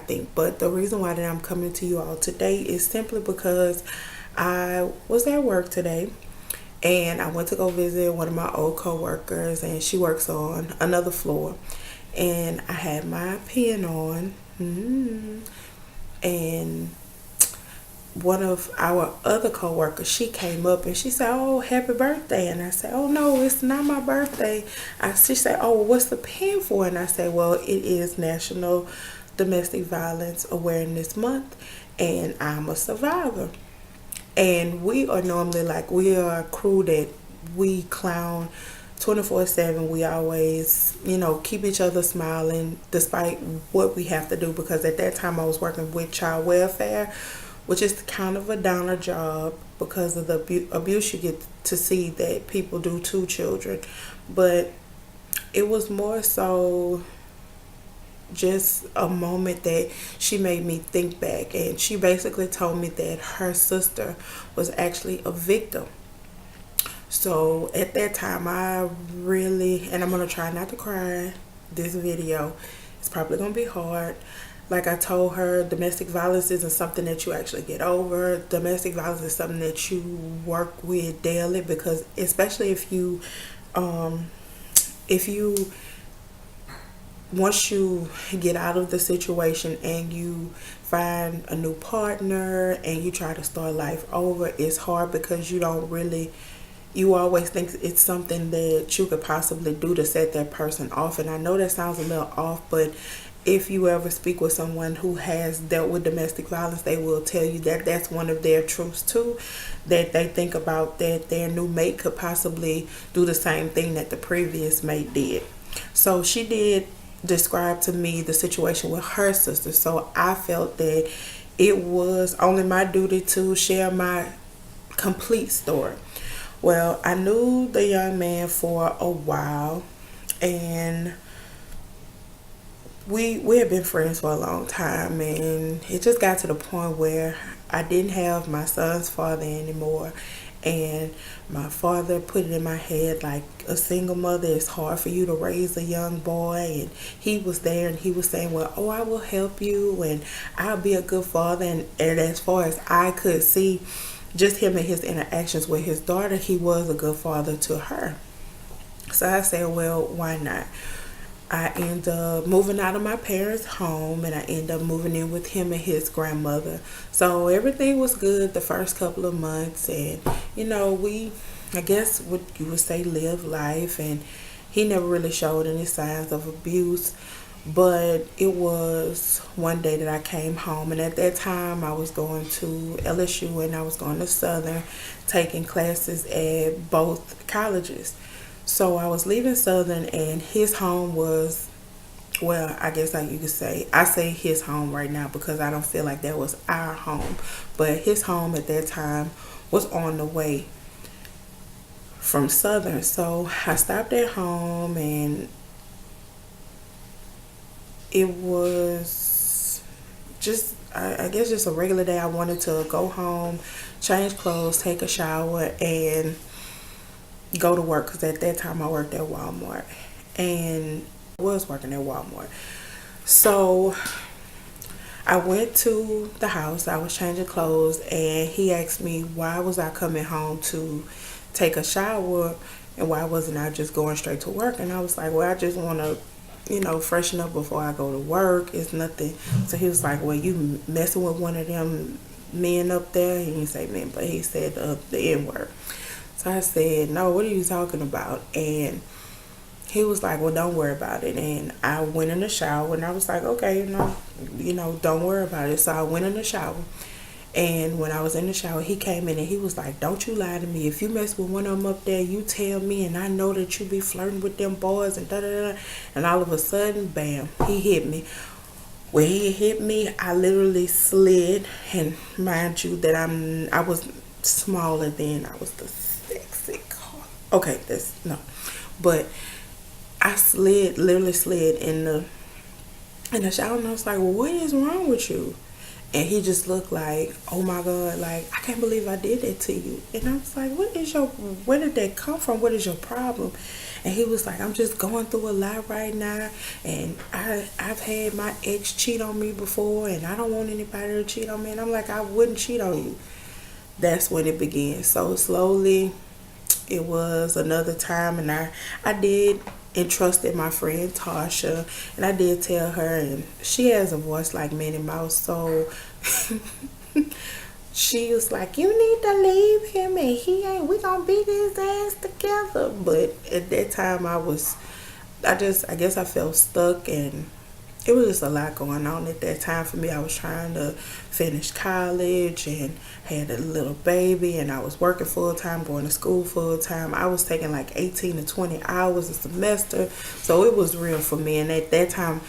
think. But the reason why that I'm coming to you all today is simply because I was at work today and I went to go visit one of my old coworkers, and she works on another floor. And I had my pen on, and one of our other coworkers, she came up and she said, "Oh, happy birthday." And I said, "Oh no, it's not my birthday." She said, "Oh, what's the pen for?" And I said, "Well, it is National Domestic Violence Awareness Month, and I'm a survivor." And we are normally like, we are a crew that we clown 24/7. We always, keep each other smiling despite what we have to do, because at that time I was working with child welfare, which is kind of a downer job because of the abuse you get to see that people do to children. But it was more so just a moment that she made me think back, and she basically told me that her sister was actually a victim. So at that time, I really, and I'm going to try not to cry this video, it's probably going to be hard. Like I told her, domestic violence isn't something that you actually get over. Domestic violence is something that you work with daily, because especially if you once you get out of the situation and you find a new partner and you try to start life over, it's hard because you always think it's something that you could possibly do to set that person off. And I know that sounds a little off, but if you ever speak with someone who has dealt with domestic violence, they will tell you that that's one of their truths too, that they think about that their new mate could possibly do the same thing that the previous mate did. So she did describe to me the situation with her sister, so I felt that it was only my duty to share my complete story. Well, I knew the young man for a while, and we had been friends for a long time, and it just got to the point where I didn't have my son's father anymore. And my father put it in my head, like, a single mother, it's hard for you to raise a young boy. And he was there and he was saying, well, oh, I will help you and I'll be a good father. And as far as I could see, just him and his interactions with his daughter, he was a good father to her. So I said, well, why not? I ended up moving out of my parents' home, and I ended up moving in with him and his grandmother. So everything was good the first couple of months, and we, I guess what you would say, live life. And he never really showed any signs of abuse. But it was one day that I came home, and at that time I was going to LSU and I was going to Southern, taking classes at both colleges. So I was leaving Southern, and his home was, well, I guess like you could say, I say his home right now because I don't feel like that was our home. But his home at that time was on the way from Southern. So I stopped at home, and it was just, I guess, just a regular day. I wanted to go home, change clothes, take a shower, and go to work, because at that time I worked at Walmart, and I was working at Walmart. So I went to the house, I was changing clothes, and he asked me why was I coming home to take a shower and why wasn't I just going straight to work. And I was like, well, I just want to freshen up before I go to work. It's nothing. So he was like, well, you messing with one of them men up there? He didn't say men, but he said the N-word. So I said, no, what are you talking about? And he was like, well, don't worry about it. And I went in the shower, and I was like, okay, don't worry about it. So I went in the shower, and when I was in the shower, he came in and he was like, don't you lie to me. If you mess with one of them up there, you tell me, and I know that you be flirting with them boys and da-da-da. And all of a sudden, bam, he hit me. When he hit me, I literally slid, and mind you that I was smaller then. I was the sexy car. Okay, but I literally slid in the shower, and I was like, well, what is wrong with you? And he just looked like, oh my God, like, I can't believe I did that to you. And I was like, where did that come from? What is your problem? And he was like, I'm just going through a lot right now, and I I've had my ex cheat on me before, and I don't want anybody to cheat on me. And I'm like, I wouldn't cheat on you. That's when it began. So slowly, it was another time, and I did entrusted my friend Tasha, and I did tell her, and she has a voice like Minnie Mouse, so she was like, "You need to leave him, and we gonna beat his ass together." But at that time, I guess I felt stuck, and it was just a lot going on at that time for me. I was trying to finish college and had a little baby, and I was working full time, going to school full time. I was taking like 18 to 20 hours a semester, so it was real for me. And at that time,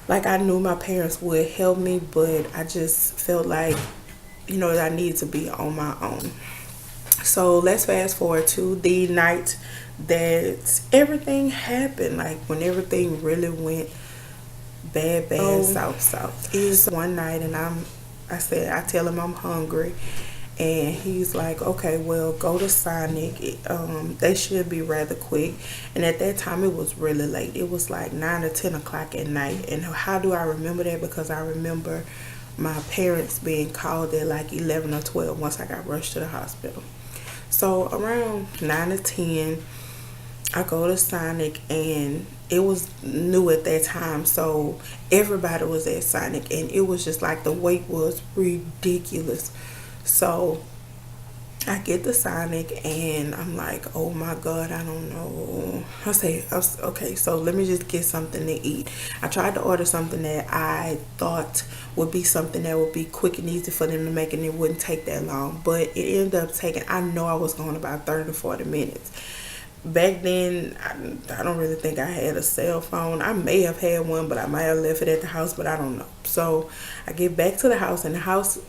like, I knew my parents would help me, but I just felt like, I needed to be on my own. So let's fast forward to the night that everything happened, like when everything really went bad, south. Is one night, and I tell him I'm hungry, and he's like, okay, well, go to Sonic. They should be rather quick. And at that time, it was really late. It was like 9 or 10 o'clock at night. And how do I remember that? Because I remember my parents being called at like 11 or 12 once I got rushed to the hospital. So around 9 or 10, I go to Sonic, and it was new at that time, so everybody was at Sonic, and it was just like the wait was ridiculous. So I get to Sonic, and I'm like, oh my God, I don't know. Okay, so let me just get something to eat. I tried to order something that I thought would be something that would be quick and easy for them to make, and it wouldn't take that long, but it ended up taking, I know I was going about 30 to 40 minutes. Back then, I don't really think I had a cell phone. I may have had one, but I might have left it at the house, but I don't know. So I get back to the house, and the house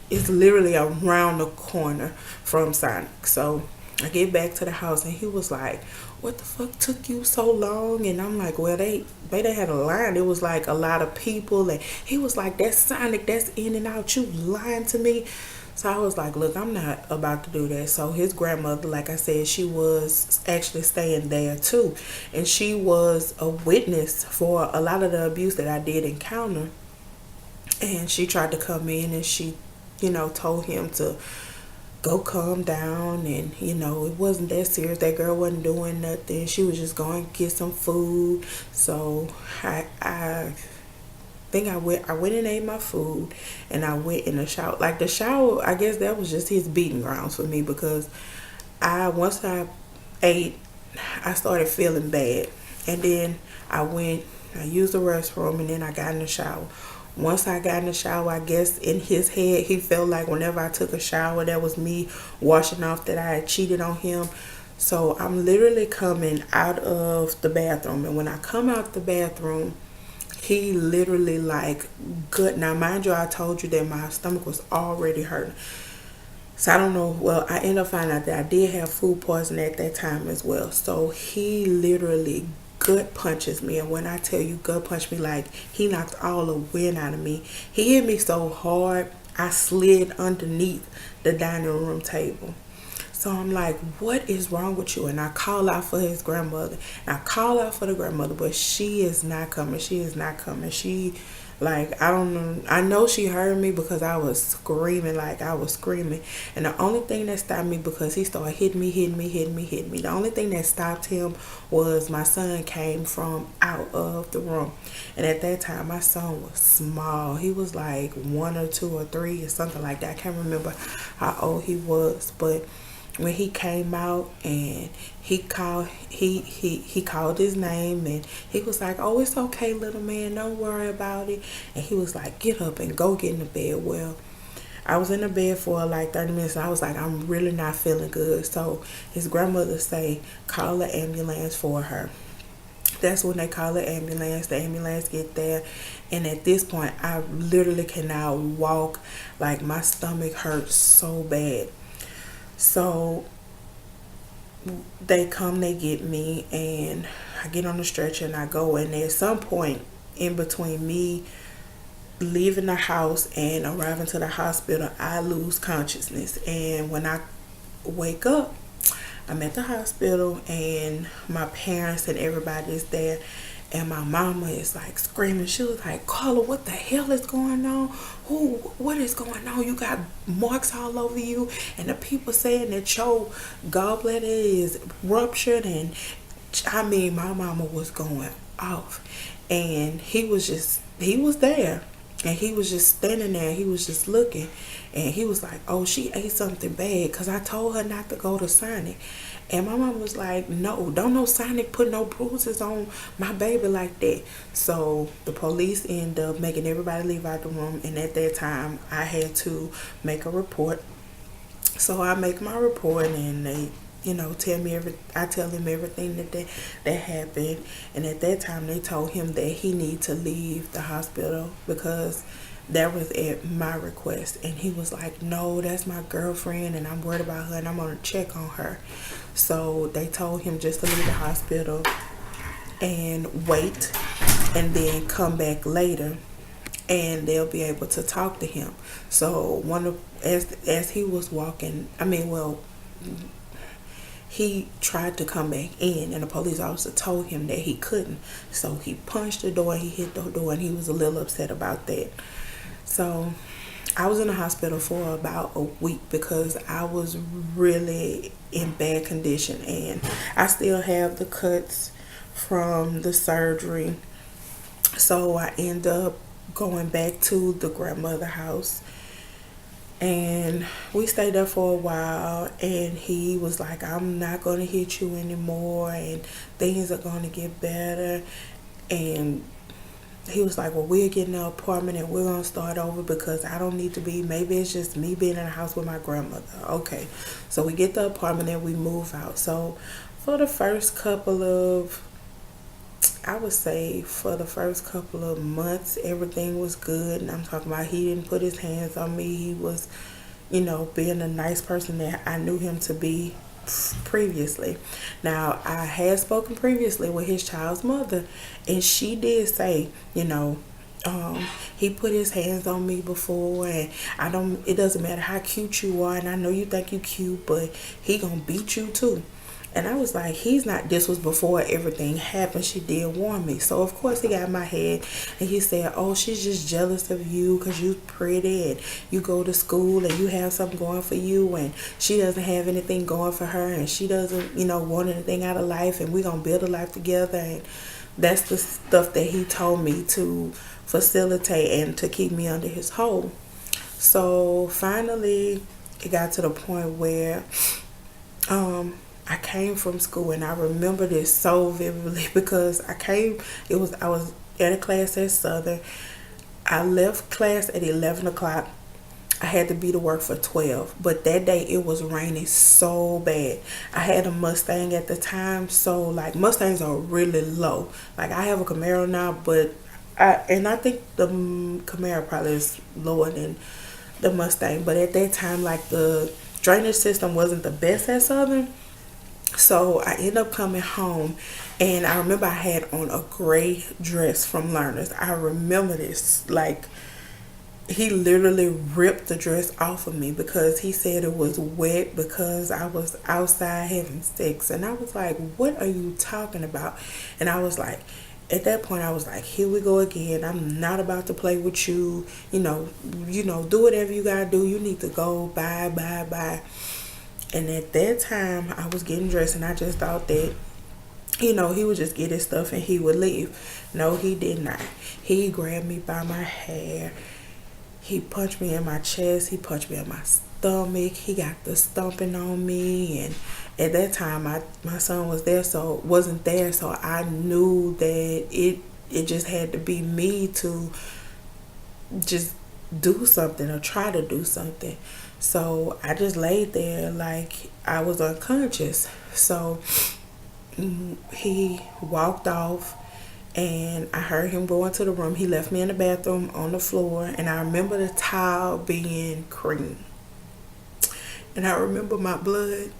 is literally around the corner from Sonic. So I get back to the house, and he was like, what the fuck took you so long? And I'm like, well, they had a line. It was like a lot of people, and he was like, that's Sonic, that's in and out. You lying to me? So I was like, look, I'm not about to do that. So his grandmother, like I said, she was actually staying there too. And she was a witness for a lot of the abuse that I did encounter. And she tried to come in, and she, told him to go calm down, and it wasn't that serious. That girl wasn't doing nothing. She was just going to get some food. So I think I went and ate my food, and I went in the shower. Like, the shower, I guess that was just his beating grounds for me, because once I ate, I started feeling bad, and then I used the restroom, and then I got in the shower. Once I got in the shower, I guess in his head, he felt like whenever I took a shower, that was me washing off that I had cheated on him. So I'm literally coming out of the bathroom, and when I come out the bathroom, he literally like gut. Now, mind you, I told you that my stomach was already hurting. So I don't know. Well, I ended up finding out that I did have food poisoning at that time as well. So he literally gut punches me. And when I tell you gut punch me, like, he knocked all the wind out of me. He hit me so hard, I slid underneath the dining room table. So I'm like, what is wrong with you? And I call out for his grandmother. And I call out for the grandmother, but she is not coming. She, like, I don't know. I know she heard me because I was screaming. And the only thing that stopped me, because he started hitting me. The only thing that stopped him was my son came from out of the room. And at that time, my son was small. He was like 1 or 2 or 3 or something like that. I can't remember how old he was, but when he came out, and he called his name, and he was like, oh, it's okay, little man, don't worry about it. And he was like, get up and go get in the bed. Well, I was in the bed for like 30 minutes, and I was like, I'm really not feeling good. So his grandmother say, call the ambulance for her. That's when they call the ambulance get there, and at this point, I literally cannot walk. Like, my stomach hurts so bad. So they come, they get me, and I get on the stretcher, and I go. And at some point in between me leaving the house and arriving to the hospital, I lose consciousness. And when I wake up, I'm at the hospital, and my parents and everybody is there. And my mama is like screaming. She was like, Carla, what the hell is going on? What is going on? You got marks all over you, and the people saying that your gallbladder is ruptured. And I mean, my mama was going off. And he was there. And he was just standing there. He was just looking. And he was like, oh, she ate something bad because I told her not to go to Sonic. And my mom was like, no, don't no Sonic put no bruises on my baby like that. So the police ended up making everybody leave out the room. And at that time, I had to make a report. So I make my report, and they, tell me I tell him everything that happened. And at that time, they told him that he need to leave the hospital because that was at my request. And he was like, no, that's my girlfriend, and I'm worried about her, and I'm gonna check on her. So they told him just to leave the hospital and wait, and then come back later, and they'll be able to talk to him. So as he was walking, he tried to come back in, and the police officer told him that he couldn't. So he punched the door, he hit the door, and he was a little upset about that. So I was in the hospital for about a week because I was really in bad condition, and I still have the cuts from the surgery. So I end up going back to the grandmother house, and we stayed there for a while. And he was like, I'm not going to hit you anymore, and things are going to get better. And he was like, well, we're getting an apartment and we're going to start over because I don't need to be, maybe it's just me being in the house with my grandmother. Okay. So we get the apartment and we move out. So for the first couple of, I would say for the first couple of months, everything was good. And I'm talking about he didn't put his hands on me. He was, being a nice person that I knew him to be previously. Now, I had spoken previously with his child's mother, and she did say, he put his hands on me before, and it doesn't matter how cute you are, and I know you think you cute, but he gonna beat you too. And I was like, he's not, this was before everything happened. She did warn me. So, of course, he got in my head. And he said, oh, she's just jealous of you because you're pretty and you go to school and you have something going for you. And she doesn't have anything going for her. And she doesn't, want anything out of life. And we're going to build a life together. And that's the stuff that he told me to facilitate and to keep me under his hold. So, finally, it got to the point where I came from school, and I remember this so vividly because I was at a class at Southern. I left class at 11 o'clock. I had to be to work for 12, but that day it was raining so bad. I had a Mustang at the time, so like Mustangs are really low. Like I have a Camaro now, but I think the Camaro probably is lower than the Mustang, but at that time like the drainage system wasn't the best at Southern. So I ended up coming home, and I remember I had on a gray dress from Learners. I remember this. Like, he literally ripped the dress off of me because he said it was wet because I was outside having sex. And I was like, what are you talking about? And I was like, at that point, I was like, here we go again. I'm not about to play with you. Do whatever you gotta do. You need to go. Bye, bye, bye. And at that time, I was getting dressed, and I just thought that, he would just get his stuff and he would leave. No, he did not. He grabbed me by my hair. He punched me in my chest. He punched me in my stomach. He got the stomping on me. And at that time, my son wasn't there. So I knew that it just had to be me to just do something or try to do something. So I just laid there like I was unconscious. So he walked off, and I heard him go into the room. He left me in the bathroom on the floor, and I remember the tile being cream. And I remember my blood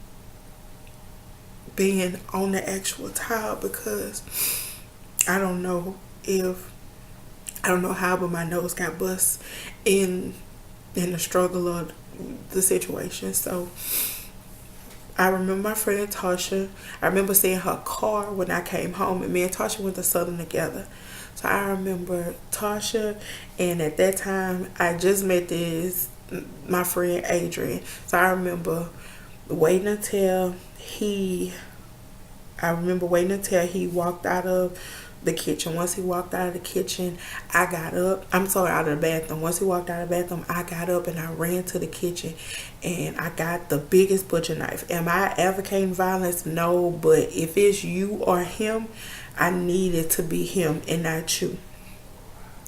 being on the actual tile because I don't know how, but my nose got bust in the struggle of the situation. So I remember my friend Tasha. I remember seeing her car when I came home, and me and Tasha went to Southern together. So I remember Tasha, and at that time, I just met this my friend Adrian. So I remember waiting until he I remember waiting until he walked out of the kitchen. Once he walked out of the kitchen, I got up. I'm sorry, out of the bathroom. Once he walked out of the bathroom, I got up and I ran to the kitchen and I got the biggest butcher knife. Am I advocating violence? No, but if it's you or him, I need it to be him and not you.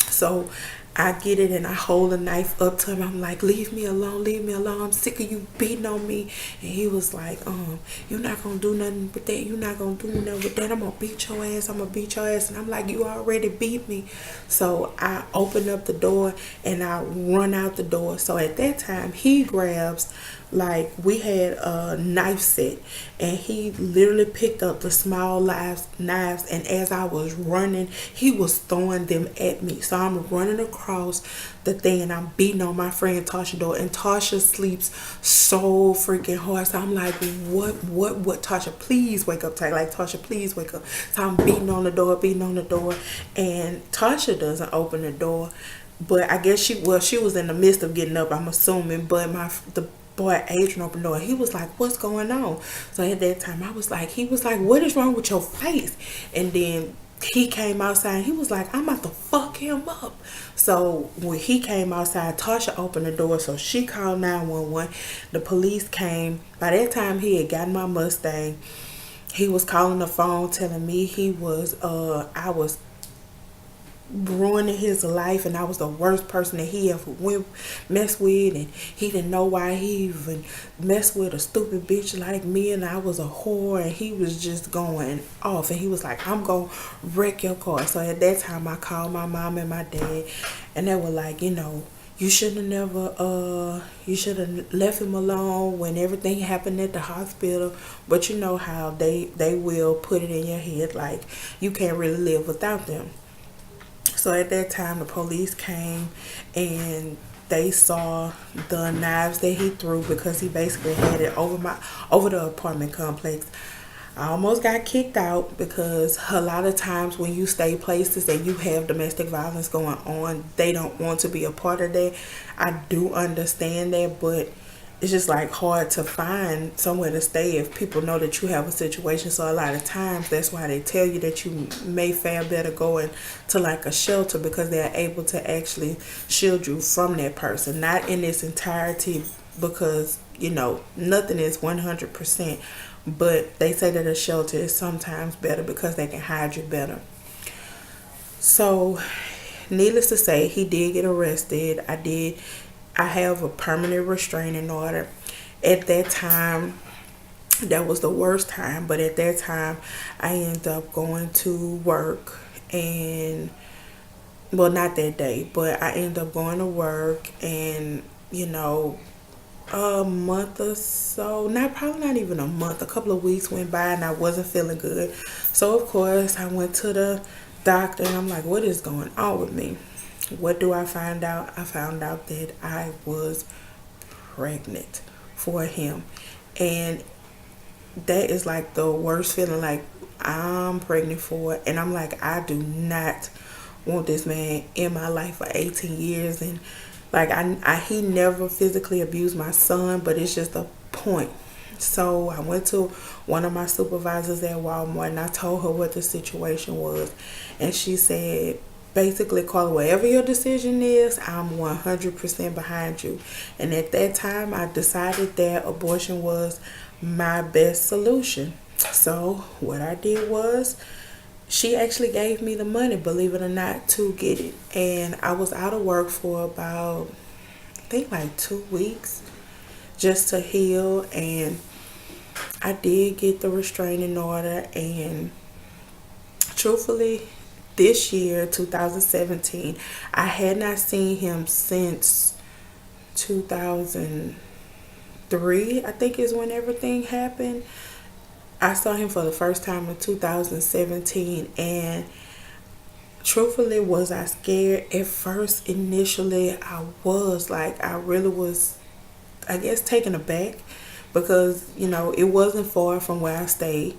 So I get it and I hold the knife up to him. I'm like, leave me alone, leave me alone. I'm sick of you beating on me. And he was like, you're not gonna do nothing with that. You're not gonna do nothing with that. I'm gonna beat your ass. I'm gonna beat your ass. And I'm like, you already beat me. So I open up the door and I run out the door. So at that time he grabs, like, we had a knife set and he literally picked up the small knives, and as I was running he was throwing them at me. So I'm running across the thing and I'm beating on my friend Tasha door, and Tasha sleeps so freaking hard. So I'm like, what Tasha, please wake up tight, like, Tasha, please wake up. So I'm beating on the door, and Tasha doesn't open the door. But I guess she was in the midst of getting up, I'm assuming. But the boy Adrian opened the door. He was like, what's going on? So at that time he was like, what is wrong with your face? And then he came outside and he was like, I'm about to fuck him up. So when he came outside, Tasha opened the door, so she called 911. The police came. By that time he had gotten my Mustang. He was calling the phone telling me I was ruining his life and I was the worst person that he ever messed with, and he didn't know why he even messed with a stupid bitch like me, and I was a whore, and he was just going off, and he was like, I'm gonna wreck your car. So at that time I called my mom and my dad, and they were like, you should have never you should have left him alone when everything happened at the hospital. But you know how they will put it in your head like you can't really live without them. So at that time, the police came and they saw the knives that he threw, because he basically had it over the apartment complex. I almost got kicked out, because a lot of times when you stay places and you have domestic violence going on, they don't want to be a part of that. I do understand that, but it's just like hard to find somewhere to stay if people know that you have a situation. So a lot of times that's why they tell you that you may fare better going to like a shelter, because they're able to actually shield you from that person, not in its entirety, because nothing is 100%, but they say that a shelter is sometimes better because they can hide you better. So needless to say, he did get arrested. I have a permanent restraining order. At that time, that was the worst time, but at that time, I ended up going to work, and, well, not that day, but I ended up going to work, and, a month or so, probably not even a month, a couple of weeks went by and I wasn't feeling good. So, of course, I went to the doctor and I'm like, what is going on with me? What do I find out? I found out that I was pregnant for him. And that is like the worst feeling, like I'm pregnant for, and I'm like, I do not want this man in my life for 18 years. And like he never physically abused my son, but it's just a point. So I went to one of my supervisors at Walmart and I told her what the situation was, and she said, basically, Carla, whatever your decision is, I'm 100% behind you. And at that time, I decided that abortion was my best solution. So what I did was, she actually gave me the money, believe it or not, to get it. And I was out of work for about, I think, like 2 weeks just to heal. And I did get the restraining order. And truthfully, this year, 2017, I had not seen him since 2003, I think is when everything happened. I saw him for the first time in 2017, and truthfully, was I scared? At first, initially, I was like, I really was, I guess, taken aback, because it wasn't far from where I stayed.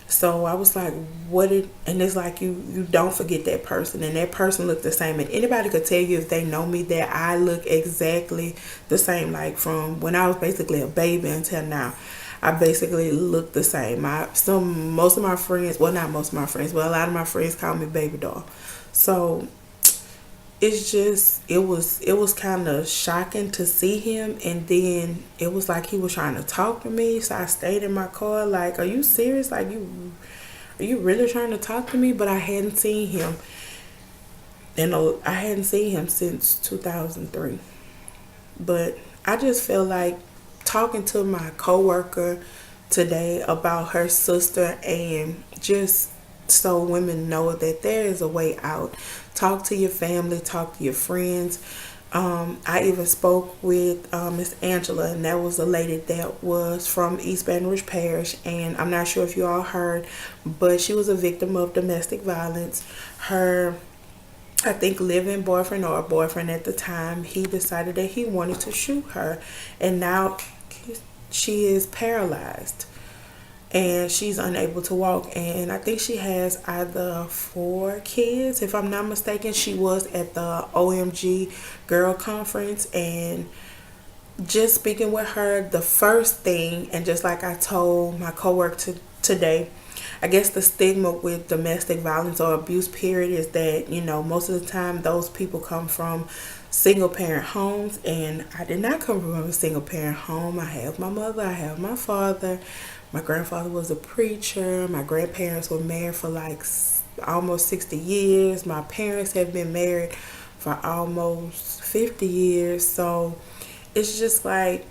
So I was like, and it's like you don't forget that person, and that person looked the same. And anybody could tell you if they know me that I look exactly the same, like from when I was basically a baby until now. I basically look the same. Most of my friends, well, not most of my friends, but a lot of my friends call me baby doll. So it's just it was kind of shocking to see him, and then it was like he was trying to talk to me. So I stayed in my car like, are you serious? Like, are you really trying to talk to me? But I hadn't seen him, and I hadn't seen him since 2003. But I just feel like talking to my coworker today about her sister, and just so women know that there is a way out. Talk to your family, talk to your friends. I even spoke with Miss Angela, and that was a lady that was from East Baton Rouge Parish, and I'm not sure if you all heard, but she was a victim of domestic violence. Her, I think, living boyfriend or boyfriend at the time, he decided that he wanted to shoot her, and now she is paralyzed and she's unable to walk. And I think she has either 4 kids, if I'm not mistaken. She was at the OMG Girl Conference, and just speaking with her, the first thing, and just like I told my coworker today, I guess the stigma with domestic violence or abuse period is that, most of the time those people come from single parent homes, and I did not come from a single parent home. I have my mother, I have my father. My grandfather was a preacher. My grandparents were married for like almost 60 years. My parents have been married for almost 50 years. So it's just like,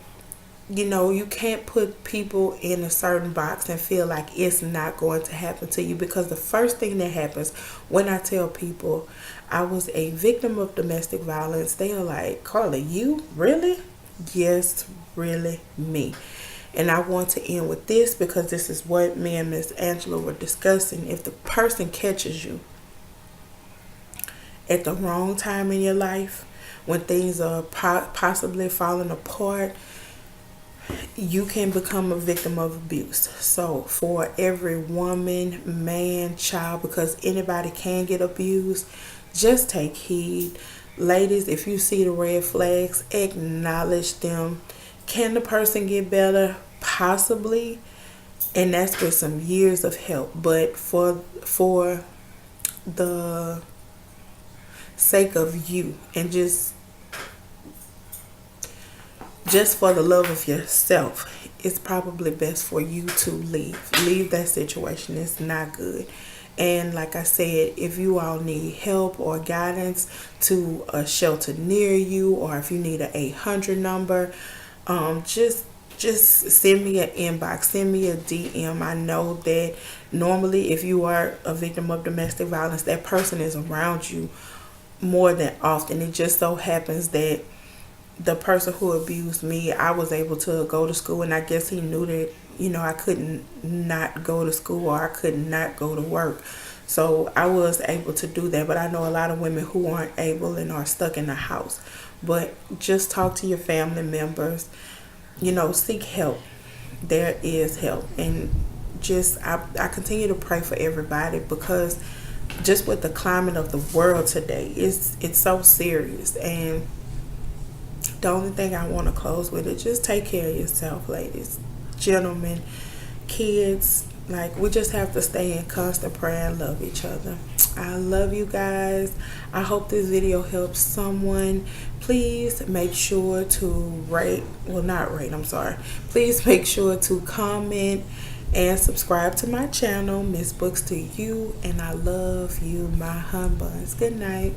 you can't put people in a certain box and feel like it's not going to happen to you, because the first thing that happens when I tell people I was a victim of domestic violence, they are like, Carla, you really? Yes, really, me. And I want to end with this, because this is what me and Miss Angela were discussing. If the person catches you at the wrong time in your life, when things are possibly falling apart, you can become a victim of abuse. So for every woman, man, child, because anybody can get abused, just take heed. Ladies, if you see the red flags, acknowledge them. Can the person get better? Possibly, and that's with some years of help. But for the sake of you, and just for the love of yourself, it's probably best for you to leave that situation. It's not good. And like I said, if you all need help or guidance to a shelter near you, or if you need an 800 number, just send me an inbox, send me a DM. I know that normally if you are a victim of domestic violence, that person is around you more than often. It just so happens that the person who abused me, I was able to go to school, and I guess he knew that, I couldn't not go to school, or I could not go to work. So I was able to do that. But I know a lot of women who aren't able and are stuck in the house. But just talk to your family members. Seek help. There is help. And just I continue to pray for everybody, because just with the climate of the world today, it's so serious. And the only thing I want to close with is just take care of yourself, ladies, gentlemen, kids. Like, we just have to stay in constant prayer and love each other. I love you guys. I hope this video helps someone. Please make sure to please make sure to comment and subscribe to my channel, Miss Books to You. And I love you, my hun buns. Good night.